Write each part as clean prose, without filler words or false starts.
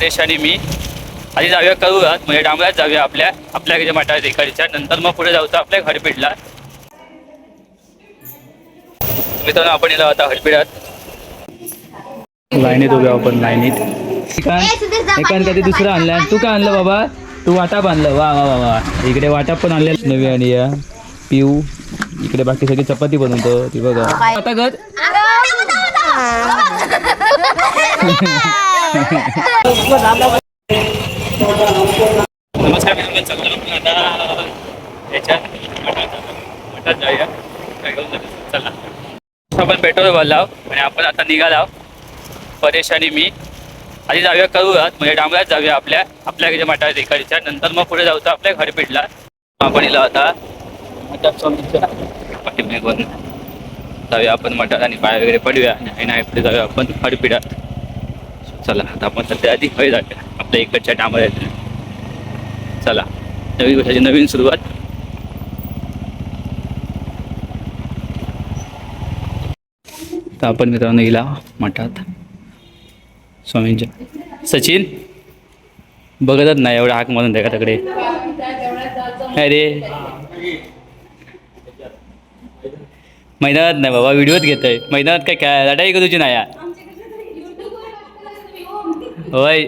परेशानी मी आधी जाऊया करूयात म्हणजे डांबऱ्यात जाऊया आपल्या घरी मटार इकडच्या नंतर मग पुढे जाऊचं आपल्या हडपीडला. मित्रांनो आपण इला आता हडपीडात लाईनीत उभ्या आपण लाईनीत. एकान कधी दुसरं आणलं. तू काय आणलं बाबा? तू वाटाप आणलं. वा वा वा वा. इकडे वाटाप पण आणले नवी आणि या पिऊ इकडे बाकी सगळी चपाती बनवतो ती बघा. आता घर नमस्कार मित्रांनो, चला आपण आता याच्यात मठात जाऊया. चला आपण पेट्रोल भरलाव आणि आपण आता निघालाव. परेशानी मी आधी जाऊया करूयात म्हणजे डांबऱ्यात जाऊया आपल्या घरी मटार इकडच्या नंतर मग पुढे जाऊचं आपल्या हडपीडला. आपण इला आता पाठीमागून जाऊया आपण मटार आणि पाय वगैरे पडूया आणि नाही पुढे जाऊया आपण हडपीडात. चला आता आपण सध्या आधी हय जाऊया आपल्या इकडच्या डांबऱ्यात. चला नवीन वर्षाची नवीन सुरुवात. तर आपण मित्रांनो गेला मठात स्वामींच्या. सचिन बघतच नाही एवढा हाक म्हणून द्या का तिकडे. अरे मैदानात नाही बाबा, व्हिडिओत घेत आहे. मैदानात काय लढाई करूची नाही या होय.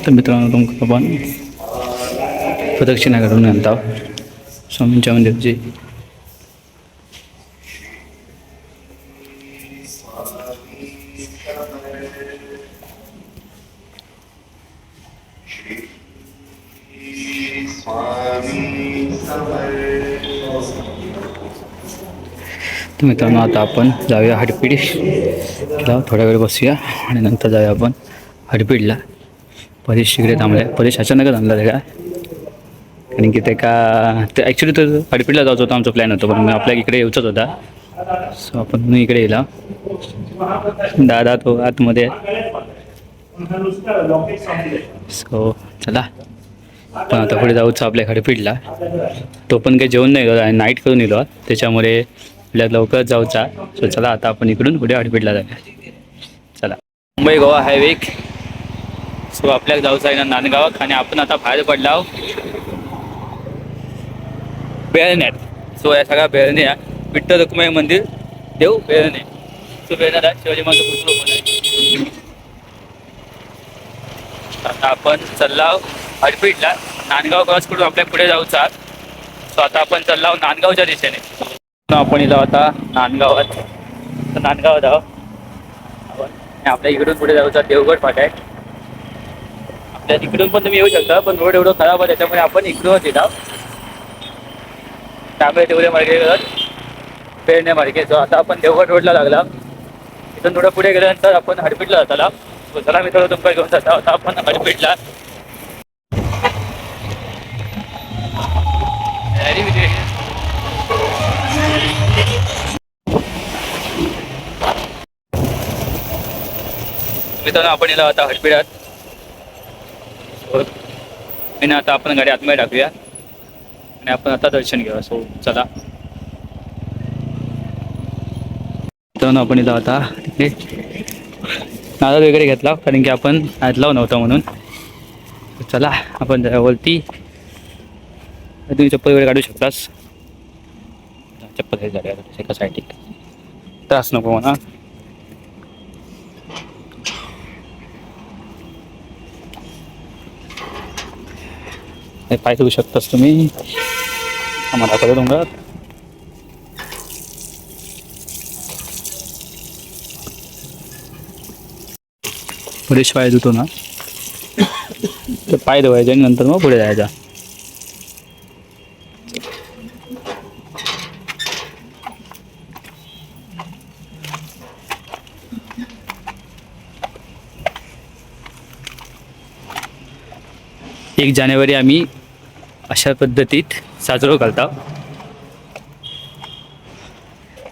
तर मित्रांनो तुमका आपण प्रदक्षिणा करून आणता स्वामींच्या मंदिरची. तर मित्रांनो आता आपण जाऊया हडपीड. थोड्या वेळ बसूया आणि नंतर जाऊया आपण हडपीडला. परेश तिकडे थांबलाय. परेश अचानकच आणला ते का कारण की ते ॲक्च्युली तर हडपीडला जायचं होतं. आमचा प्लॅन होता पण आपल्या इकडे येऊचाच होता. सो आपण म्हणून इकडे येला. दादा तो आतमध्ये. सो चला पण आता पुढे जाऊचं आपल्या हडपीडला. तो पण काही जेवण नाही गेलो नाईट करून येलो त्याच्यामुळे आपल्याला लवकरच जाऊचा. सो चला आता आपण इकडून पुढे हडपीडला जाऊया. चला मुंबई गोवा हायवे. सो आपल्याला जाऊचं आहे ना नांदगावात आणि आपण आता बाहेर पडला बेळण्यात. सो या सगळ्या बेळण्या विठ्ठल रखुमाई मंदिर देव बेळणे. सो बेळण्यात आहे शिवाजी महाराज पुतळा पण आहे. आता आपण चाललाव हडपीडला. नांदगाव क्रॉस करून आपल्या पुढे जाऊचा. सो आता आपण चाललाव नांदगावच्या दिशेने. आपण इथं आता नांदगावात. तर नांदगावात आहोत आपण. आपल्या इकडून पुढे जाऊचा देवगड फाटा आहे. आपल्या इकडून पण तुम्ही येऊ शकता पण रोड एवढं खराब आहे त्याच्यामुळे आपण इकडूनच येत आहोत. त्यामुळे तेवढे मार्गे करत पेरणे मार्गे. सो आता आपण देवगड रोडला लागला. इथून थोडं पुढे गेल्यानंतर आपण हडपीडला जाताला. चला मी थोडं तुमचा घेऊन जाता. आता आपण हडपीडला. मित्रांनो आपण याला आता हडपीडात आणि आता आपण गाडी आतमध्ये टाकूया आणि आपण आता दर्शन घेऊया. सो चला मित्रांनो आपण इथं आता तिथे नारळ वगैरे घेतला कारण की आपण ऐकला नव्हता म्हणून. चला आपण वरती तुम्ही चप्पल वगैरे काढू शकतास. चप्पल हे झाले एकासाठी त्रास नको म्हणा. पाय ठेवू शकतास तुम्ही आम्हाला कडे डोंगरात. पुढे पाय धुतो ना तर पाय धुवायचे आणि नंतर मग पुढे जायचा. 1 जानेवारी आम्ही अशा पद्धतीत साजरा करतो.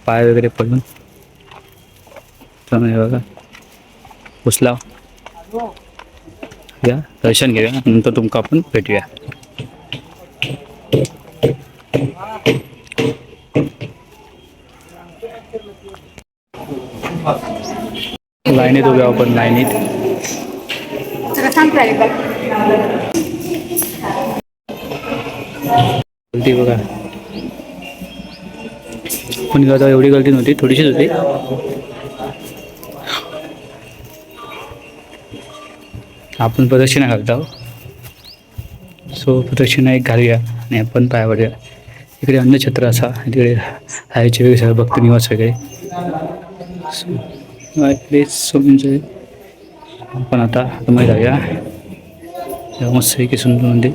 पाय वगैरे पडून तर हे बघा पुसला या दर्शन घेऊया नंतर तुमका आपण भेटूया. लाईनीत उभ्या आपण लाईनीत गर्दी बघा. पण आता एवढी गर्दी नव्हती, थोडीशीच होती. आपण प्रदक्षिणा घालतो. सो प्रदक्षिणा एक घालूया आणि आपण पाया पडूया. इकडे अन्नछत्र असा, तिकडे राहायचे वेगळे सगळं भक्त निवास वगैरे. सो म्हणजे आपण आता तुम्ही जाऊया मस्त की सुंदर मंदिर.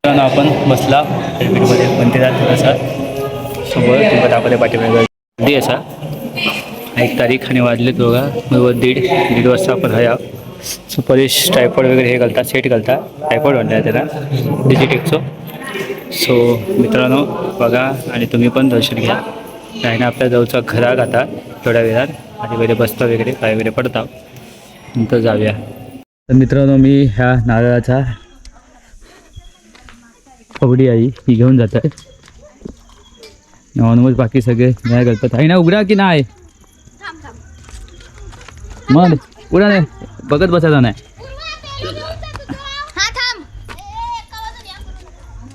आपण बसला मध्ये मंदिरात थोडासा सोबत तुम्हाला दाखवते पाठीमागे गर्दी असा. 1 तारीख आणि वाजले दोघा 1:30 वाजता आपण ह्या. सो परेश टायफॉइड वगैरे हे घालतात, सेट घालतात. टायफॉइड म्हणतात त्याला डिजिटेक्सो. सो मित्रांनो बघा आणि तुम्ही पण दर्शन घ्या. काही ना आपल्या जवळचा घरात आता थोड्या वेळात आणि वगैरे बसता वगैरे पाय वगैरे पडता नंतर जाऊया. तर मित्रांनो मी ह्या नारळाचा पवडी आई ही घेऊन जात आहे. ऑलमोस्ट बाकी सगळे नाही करतात. आई ना उघडा की नाही मग उडा नाही बघत बसायचा नाही.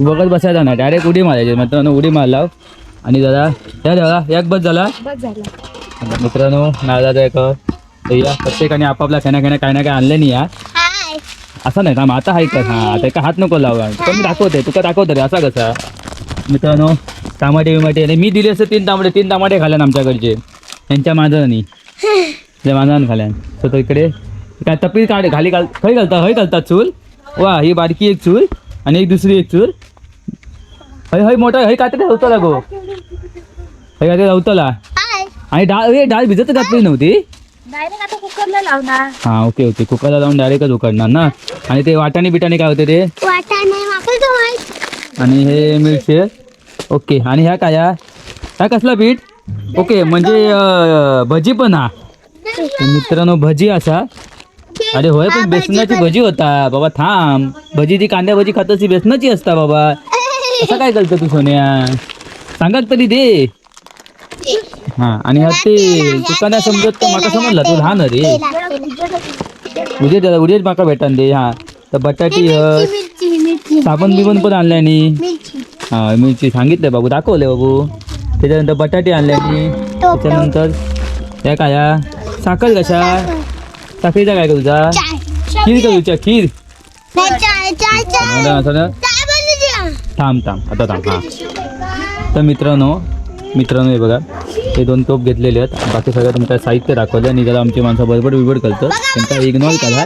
बघत बसायचा नाही, डायरेक्ट उडी मारायची. मित्रांनो उडी मारला आणि जरा त्या एक बस झाला. मित्रांनो नारळाचा एक प्रत्येकाने आपापला काही ना काही आणले नाही या. असं नाही का मग आता हाय का. हां आता का हात नको लावा. पण दाखवते तुका दाखवते रे असा कसा. मित्रांनो टमाटे विमाटे आणि मी दिले असते 3 टमाटे खाल्यान आमच्याकडचे यांच्या मांजरांनी त्या मांजरान खाल्यान. सो तो इकडे काय तपी काढ खाली खय घालतात चूल. वा ही बारकी एक चूल आणि एक दुसरी एक चूल. हय मोठा हय काहीतरी होतला गो. हय काहीतरी होतला आणि डाळ भिजत घातली नव्हती. कुकरला लावणार. हा ओके कुकरला लावून डायरेक्टच उकडणार ना. आणि ते वाटाणे बिटाणे काय होते ते आणि हे मिरची ओके. आणि ह्या काय कसला पीठ ओके म्हणजे भजी पण हा. मित्रांनो भजी असा. अरे होय पण बेसनाची भजी होता बाबा. थांब भजी ती कांद्या भजी खात ती बेसनाची असता बाबा. असं काय करतं तू सोन्या सांगत तरी दे. हा आणि ह्या ते दुकानात समजत तर माका समजला तू लहान रे. उद्या माका भेटान दे. हा तर बटाटी साबण बिबन पण आणल्यानी. हा मिरची सांगितलं बाबू दाखवले बाबू. त्याच्यानंतर बटाटे आणल्यानी. त्याच्यानंतर त्या काय साखर कशा साखरेचा काय करूचा खीर करूच्या खीर. थांब आता थांब. हा तर मित्रांनो हे बघा हे 2 टोप घेतलेले आहेत. बाकी सगळं तुमचं साहित्य दाखवलं आणि त्याला आमची माणसं बडबड करतं. त्यांचा इग्नोर करा.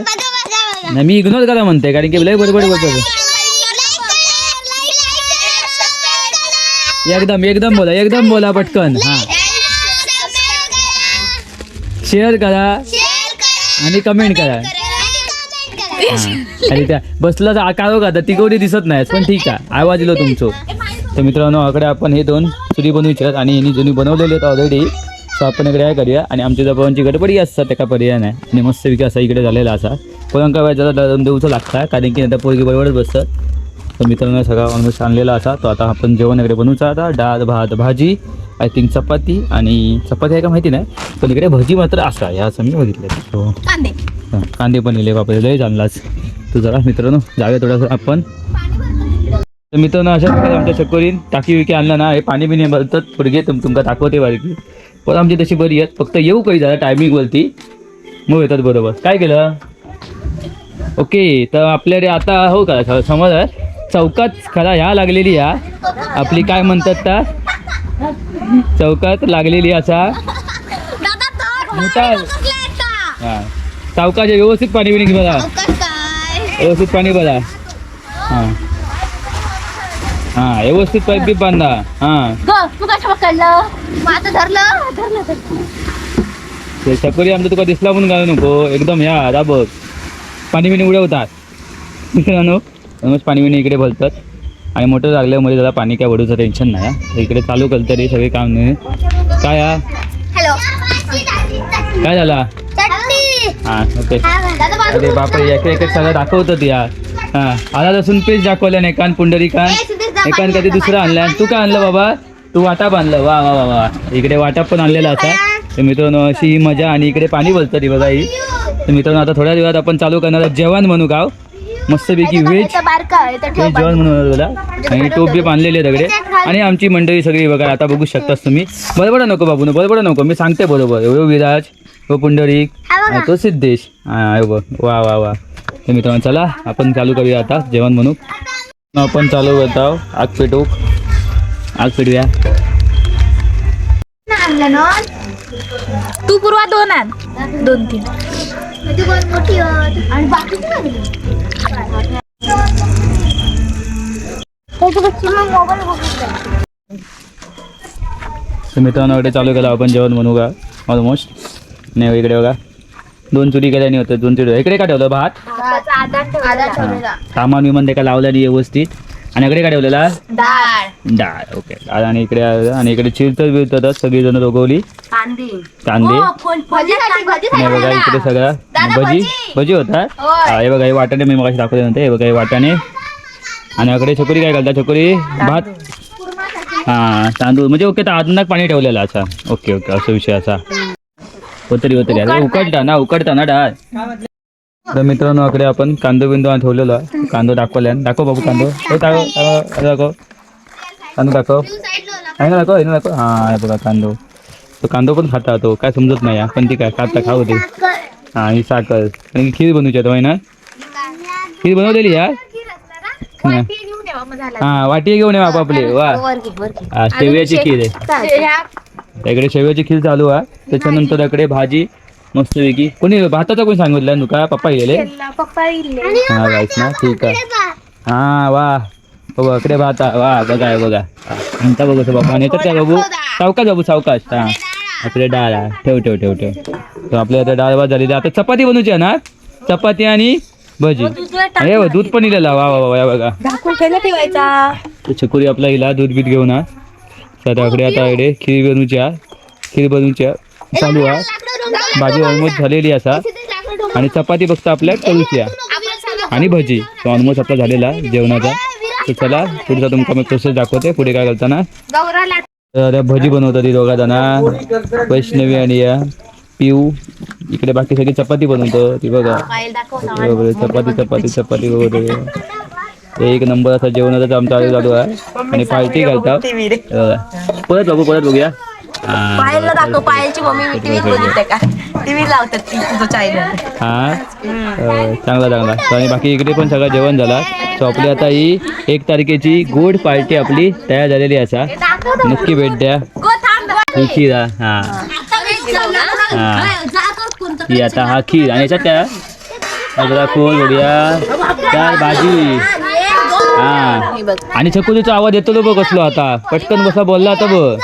नाही मी इग्नोर करा म्हणते कारण की लय बडबड करतो. एकदम बोला पटकन. हा शेअर करा आणि कमेंट करा. आणि त्या बसला आकार का ती गोडी दिसत नाही पण ठीक आहे आवाज दिलो तुमचो. तर मित्रांनो इकडे आपण हे 2 चुली बनवूचे आहेत आणि यांनी जुनी बनवलेली आहेत ऑलरेडी. सो आपण इकडे काय करूया आणि आमच्या जवळची गडबडी असतात त्या पर्याय नाही. आणि मस्त विकास असा इकडे झालेला असा. पोरांका वेळ जरा देऊचं लागता कारण की नंतर पोरगी बरोबरच बसतात. तर मित्रांनो सगळा ऑलमोस्ट आणलेला असा. तो आता आपण जेवण इकडे बनवूचा आता. डाळ भात भाजी आय थिंक चपाती आणि चपाती आहे का माहिती नाही पण इकडे भजी मात्र असा ह्या असं मी बघितलं. तो कांदे पण इले बापरे लय जाणलाच तू. जरा मित्रांनो जाऊया थोडंसं आपण. तर मित्रांनो अशा प्रकारे आमच्या चकोरीन टाकी विकी आणलं ना. हे पाणी बिणी भरतात पुरगे तुमका दाखवते बारकी. पण आमची तशी बरी आहेत फक्त येऊ काही झालं टायमिंगवरती मग येतात बरोबर. काय केलं ओके. तर आपल्याकडे आता हो का समज चौकात खरा ह्या लागलेली या आपली काय म्हणतात त्या चौकात लागलेली असा मोठा. हां चौकाचे व्यवस्थित पाणी बिणी बघा. व्यवस्थित पाणी बघा. हां हां व्यवस्थित पाईप बी बांधा. हां तू कसं पकडलं माझं धरलं ते चकोरी आमचं तुका दिसला म्हणून घालू नको एकदम या दाबत. पाणी बिणी उडवतात मित्रांनो. मस्त पाणी बिणी इकडे भरतात आणि मोटर लागल्यामुळे त्याला पाणी काय वडूचं टेन्शन नाही हा. तर इकडे चालू केलं तरी सगळे काम नाही. काय हा हॅलो काय झाला हां ओके. अरे बापरे एक एक सगळं दाखवतात यार. हां आला लसूण पेस्ट दाखवल्या एकान पुंडरीकान एकान कधी दुसरं आणलं. आणि तू काय आणलं बाबा तू वाटाप आणलं. वा वा वा वा इकडे वाटाप पण आणलेला असा. तर मित्रांनो अशी ही मजा. आणि इकडे पाणी बोलतं ती बघा ही. तर मित्रांनो आता थोड्या दिवसात आपण चालू करणार जेवण म्हणू गाव मस्तपैकी व्हेज जेवण म्हणून बोला. आणि टोप बी बांधलेले आहे दगडे. आणि आमची मंडळी सगळी बघा आता बघू शकतास तुम्ही. बरोबर नको बाबू बरोबर नको मी सांगते बरोबर. एवढं विराज तो पुंडरीक तो सिद्धेश हां बघ वा वा वा. तर मित्रांनो चला आपण चालू करूया आता जेवण म्हणू. आपण चालू करत आहोत आग पेटू आग पेटूया. तू पूर्वा 2 आण 2-3 आणि बाकी तर मित्रांनो इकडे चालू केलं आपण जेवण म्हणू का ऑलमोस्ट. नाही इकडे बघा 2 चुरी केल्याने होतं 2 चुरी. इकडे काय ठेवलं भात सामान विमान ते काय लावलं नाही व्यवस्थित. आणि इकडे काय ठेवलेला डाळ ओके. आणि इकडे चिरतच बिरतच सगळी जण रोगवली कांदे. नाही बघा इकडे सगळा भजी होता. हे बघा हे वाटाणे मी मगाशी दाखवले नव्हते. हे बघा हे वाटाणे. आणि इकडे छकुरी काय घालतात छकुरी भात हां तांदूळ म्हणजे ओके. तर अजून पाणी ठेवलेलं असा ओके ओके असा विषय असा होतरी उकडता ना डाळ. तर मित्रांनो इकडे आपण कांदो बिंदू ठेवलेलो कांदो दाखवल्या. दाखव बाबू कांदो दाखव कांदो दाखव दाखव हां बघा कांदो. तो कांदो पण खाता तो काय समजत नाही पण ती काय खाता खाऊ दे. हां ही साखर आणि खीर बनवूची आहे ना खीर बनवलेली यार. हां वाटी घेऊन ये आपले वा शेवयाची खीर आहे. इकडे शेवयाची खीर चालू आहे. त्याच्यानंतर इकडे भाजी मस्तपैकी. कोणी भाताचा कोणी सांगितलं नुका पप्पा गेले हां गाईस ना ठीक आहे. हां वा बघा इकडे भात वा बघा आहे बघा म्हणता बघतो बाबा. आणि काय बाबू सावकाश हां आपले डाळ ठेव ठेव ठेव ठेव. तर आपल्या आता डाळ भात झालेली. आता चपाती बनवूची आहे ना चपाती आणि भजी. अरे दूध पण इलेला वा वा वा बघा ठेवायचा. छकुरी आपला हिला दूध बीत घेऊन इकडे आता इकडे खीर बनवूची चालू आहे. भाजी ऑलमोस्ट झालेली असा. आणि चपाती फक्त आपल्या करूची आणि भजी ऑलमोस्ट आपला झालेला जेवणाचा. तर चला पुढचा तुमका मी प्रोसेस दाखवते पुढे काय करताना. भजी बनवतात ती दोघा जणा वैष्णवी आणि या पिऊ. इकडे बाकी सगळी चपाती बनवतो ती बघा चपाती वगैरे. एक नंबर असा जेवणाचा आमचा चालू आहे. आणि पार्टी घालतात परत बघूया. पायलला दाखव पायलची मम्मी मी टीव्हीत बघितते का टीव्ही लावतात ती तुझं चॅनल. हां चांगला. आणि बाकी इकडे पण सगळं जेवण झाला. सो आपली आता ही 1 तारखेची गोड पार्टी आपली तयार झालेली असा. नक्की भेट द्या. खीर हां ही आता हा खीर आणि याच्यात त्या खोल बघूया चार भाजी. हां आणि छकुलीचा आवाज येतो बघ कसलो आता पटकन बसा बोलला आता बघ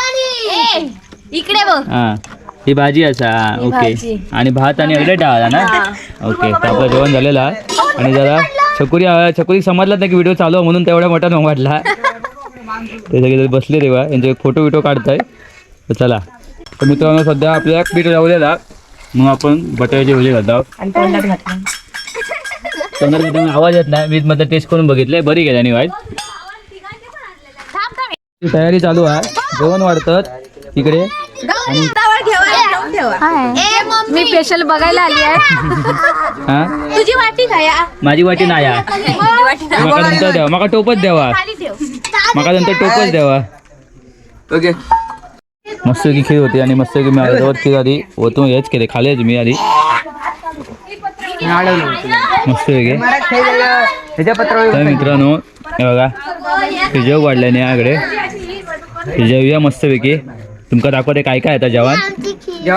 इकडे बघ. हां ही भाजी असा ओके. आणि भात आणि अगदी डाळ ना ओके. तर आपलं जेवण झालेलं आहे. आणि जरा छकुरी समजलाच नाही की व्हिडिओ चालू म्हणून तेवढ्या मोठा वाटला. ते सगळे बसले तेव्हा यांचे फोटो काढताय. तर चला तर मित्रांनो सध्या आपल्याला पीठ लावलेला मग आपण बटाट्याची भजी घालतो. तोंडात आवाज येत नाही. मी मध्ये टेस्ट करून बघितले बरी गेल्याने वाईट. तयारी चालू आहे. जेवण वाढतात तिकडे. मी स्पेशल बघायला आली आहे. हां तुझी वाटी काय माझी वाटी नाही माका नंतर द्यावा. माका टोपच द्यावा. माका नंतर टोपच द्यावा ओके. मस्त की खीर होती आणि मस्त की मी आल्यावर खीर आली होतो हेच केले खालेच मी आधी मस्त वेगळे. तर मित्रांनो हे बघा जेव वाढल्याने याकडे जेवूया मस्तपैकी. तुमका दाखवते काय काय आता जेवण.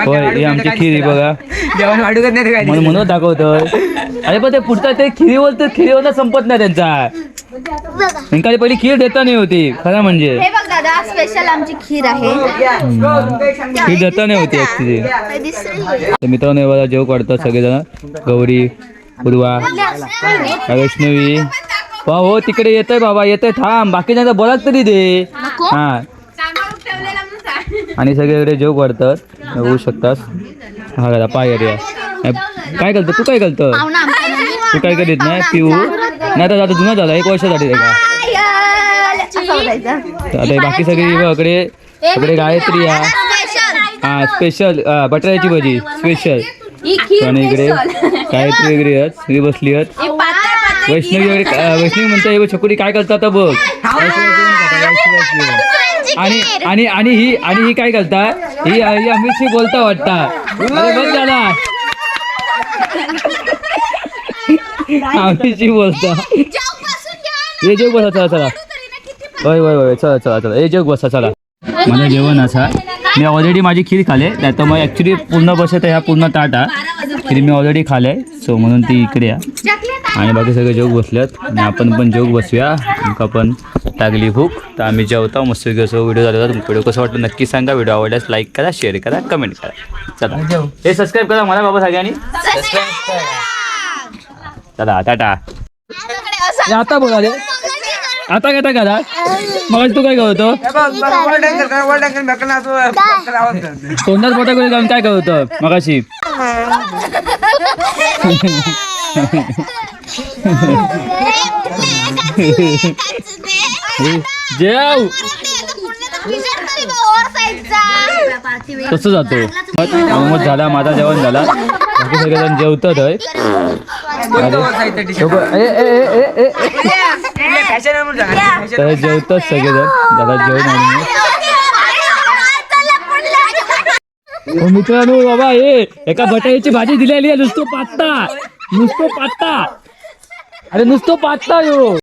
होय ही आमची खीर बघा जेवण वाढू म्हणून दाखवतोय. अरे पण ते पुढचा ते खिरीवर संपत नाही त्यांचा. त्यांना पहिली खीर देता नाही होती खरं म्हणजे. हे बघ दादा स्पेशल आमची खीर आहे. खीर देता नाही होती ऍक्च्युली. तर मित्रांनो बघा जेव काढतात सगळेजण गौरी पूर्वा वैष्णवी हो तिकडे येतोय बाबा येतोय थांब बाकीच्यांचा बोलाच तरी दे हा आणि सगळीकडे जोक वाढतात होऊ शकतात हा घाला पाय रे काय करतो तू काय करतो तू काय करीत नाही पिऊ नाही तर आता जुना झाला 1 वर्ष झाली का आता बाकी सगळी इकडे गायत्री हा स्पेशल बटाट्याची भाजी स्पेशल आणि इकडे गायत्री वगैरे आहेत सगळी बसली आहेत वैष्णवी वैष्णवी म्हणते छकुली काय करतात बघ आणि ही काय करता ही अमितशी बोलता वाटता अरे बघ झाला अमितशी बोलता हे जेव बसा चला चला होय होय होय चला चला चला हे जेव बसा चला माझं जेवण असा मी ऑलरेडी माझी खीर खाले नाही तर मग ॲक्च्युली पूर्ण बसत ह्या पूर्ण ताटा खीर मी ऑलरेडी खाले सो म्हणून ती इकडे या आणि बाकी सगळे जोग बसल्यात आणि आपण पण जोग बसूया आमका पण लागली भूक तर आम्ही जेवतो मस्त व्हिडिओ झाला व्हिडिओ कसं वाटलं नक्की सांगा व्हिडिओ आवडल्यास लाईक करा शेअर करा कमेंट करा चला हे सबस्क्राईब करा मला बाबा सगळ्यांनी चला टाटा आता बोला रे आता काय करा मग तू काय करतो तोंडात पोटा करून जाऊन काय करतो मगाशी जेव तसं जातो मग झाला माझा जेवण झाला बाकी सगळेजण जेवतात तर जेवतात सगळेजण झाला जेवण आणि मित्रांनो बाबा हे एका बटाट्याची भाजी दिलेली आहे नुसतं पात्ता अरे नुसतं पात्ता यो